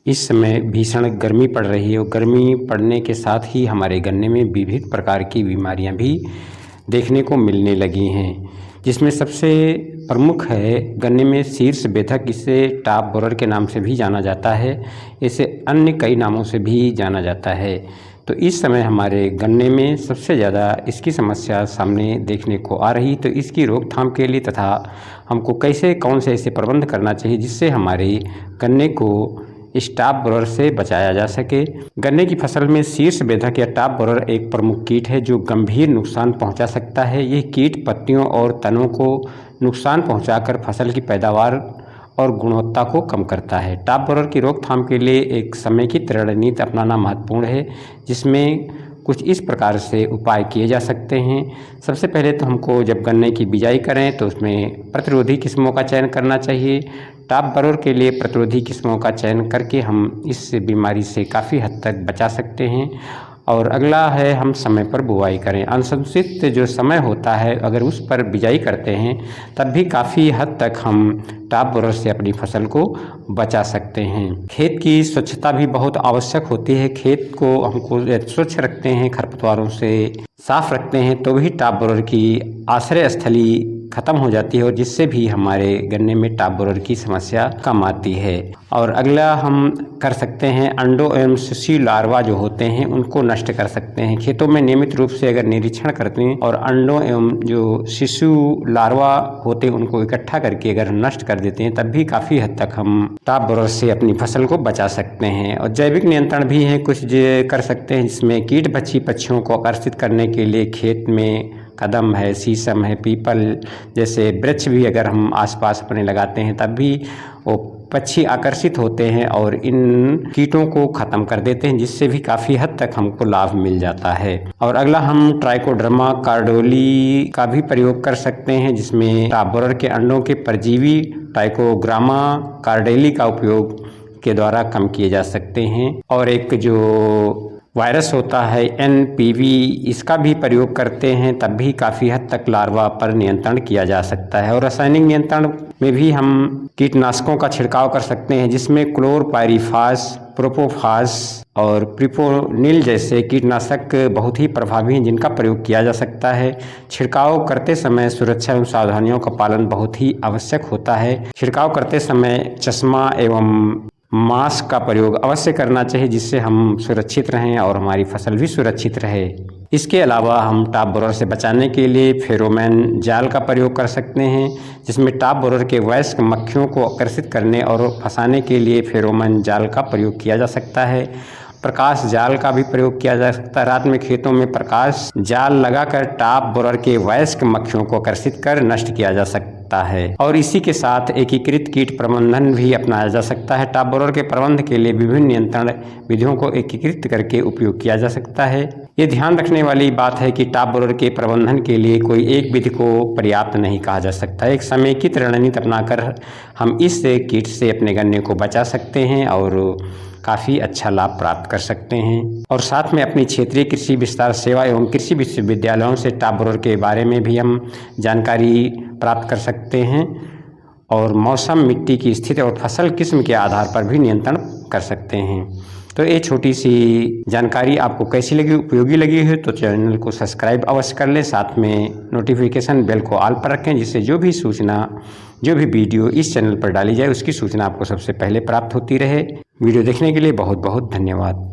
इस समय भीषण गर्मी पड़ रही है और गर्मी पड़ने के साथ ही हमारे गन्ने में विविध प्रकार की बीमारियां भी देखने को मिलने लगी हैं, जिसमें सबसे प्रमुख है गन्ने में शीर्ष बेधक। इसे टॉप बोरर के नाम से भी जाना जाता है, इसे अन्य कई नामों से भी जाना जाता है। तो इस समय हमारे गन्ने में सबसे ज़्यादा इसकी समस्या सामने देखने को आ रही। तो इसकी रोकथाम के लिए तथा हमको कैसे कौन से ऐसे प्रबंध करना चाहिए जिससे हमारे गन्ने को इस टॉप बोरर से बचाया जा सके। गन्ने की फसल में शीर्ष बेधक या टॉप बोरर एक प्रमुख कीट है जो गंभीर नुकसान पहुंचा सकता है। ये कीट पत्तियों और तनों को नुकसान पहुंचाकर फसल की पैदावार और गुणवत्ता को कम करता है। टॉप बोरर की रोकथाम के लिए एक समेकित रणनीति अपनाना महत्वपूर्ण है, जिसमें कुछ इस प्रकार से उपाय किए जा सकते हैं। सबसे पहले तो हमको जब गन्ने की बिजाई करें तो उसमें प्रतिरोधी किस्मों का चयन करना चाहिए। टॉप बोरर के लिए प्रतिरोधी किस्मों का चयन करके हम इस बीमारी से काफ़ी हद तक बचा सकते हैं। और अगला है हम समय पर बुआई करें। अनुशंसित जो समय होता है अगर उस पर बिजाई करते हैं तब भी काफ़ी हद तक हम टॉप बोरर से अपनी फसल को बचा सकते हैं। खेत की स्वच्छता भी बहुत आवश्यक होती है। खेत को हमको स्वच्छ रखते हैं, खरपतवारों से साफ रखते हैं तो भी टॉप बोरर की आश्रय स्थली खत्म हो जाती है और जिससे भी हमारे गन्ने में टॉप बोरर की समस्या कम आती है। और अगला हम कर सकते हैं अंडों एवं शिशु लार्वा जो होते हैं उनको नष्ट कर सकते हैं। खेतों में नियमित रूप से अगर निरीक्षण करते हैं और अंडों एवं जो शिशु लार्वा होते हैं उनको इकट्ठा करके अगर नष्ट कर देते हैं तब भी काफ़ी हद तक हम टॉप बोरर से अपनी फसल को बचा सकते हैं। और जैविक नियंत्रण भी है कुछ जो कर सकते हैं, जिसमें कीट बच्ची पक्षियों को आकर्षित करने के लिए खेत में कदम है, शीशम है, पीपल जैसे वृक्ष भी अगर हम आसपास अपने लगाते हैं तब भी वो पक्षी आकर्षित होते हैं और इन कीटों को ख़त्म कर देते हैं, जिससे भी काफ़ी हद तक हमको लाभ मिल जाता है। और अगला हम ट्राइकोडर्मा कार्डोली का भी प्रयोग कर सकते हैं, जिसमें टॉप बोरर के अंडों के परजीवी ट्राइकोग्रामा कार्डेली का उपयोग के द्वारा कम किए जा सकते हैं। और एक जो वायरस होता है NPV, इसका भी प्रयोग करते हैं तब भी काफ़ी हद तक लार्वा पर नियंत्रण किया जा सकता है। और रासायनिक नियंत्रण में भी हम कीटनाशकों का छिड़काव कर सकते हैं, जिसमें क्लोरपाइरीफास, प्रोपोफास और प्रिपोनिल जैसे कीटनाशक बहुत ही प्रभावी हैं जिनका प्रयोग किया जा सकता है। छिड़काव करते समय सुरक्षा एवं सावधानियों का पालन बहुत ही आवश्यक होता है। छिड़काव करते समय चश्मा एवं मास्क का प्रयोग अवश्य करना चाहिए, जिससे हम सुरक्षित रहें और हमारी फसल भी सुरक्षित रहे। इसके अलावा हम टॉप बोरर से बचाने के लिए फेरोमोन जाल का प्रयोग कर सकते हैं, जिसमें टॉप बोरर के वयस्क मक्खियों को आकर्षित करने और फंसाने के लिए फेरोमोन जाल का प्रयोग किया जा सकता है। प्रकाश जाल का भी प्रयोग किया जा सकता है। रात में खेतों में प्रकाश जाल लगाकर टॉप बोरर के वयस्क मक्खियों को आकर्षित कर नष्ट किया जा सकता है। और इसी के साथ एकीकृत कीट प्रबंधन भी अपनाया जा सकता है। टॉप बोरर के प्रबंध के लिए विभिन्न नियंत्रण विधियों को एकीकृत करके उपयोग किया जा सकता है। ये ध्यान रखने वाली बात है कि टॉप बोरर के प्रबंधन के लिए कोई एक विधि को पर्याप्त नहीं कहा जा सकता। एक समेकित रणनीति अपनाकर हम इस कीट से अपने गन्ने को बचा सकते हैं और काफ़ी अच्छा लाभ प्राप्त कर सकते हैं। और साथ में अपनी क्षेत्रीय कृषि विस्तार सेवा एवं कृषि विश्वविद्यालयों से टॉप बोरर के बारे में भी हम जानकारी प्राप्त कर सकते हैं और मौसम, मिट्टी की स्थिति और फसल किस्म के आधार पर भी नियंत्रण कर सकते हैं। तो ये छोटी सी जानकारी आपको कैसी लगी, उपयोगी लगी है तो चैनल को सब्सक्राइब अवश्य कर लें। साथ में नोटिफिकेशन बेल को ऑल पर रखें, जिससे जो भी सूचना, जो भी वीडियो इस चैनल पर डाली जाए उसकी सूचना आपको सबसे पहले प्राप्त होती रहे। वीडियो देखने के लिए बहुत बहुत धन्यवाद।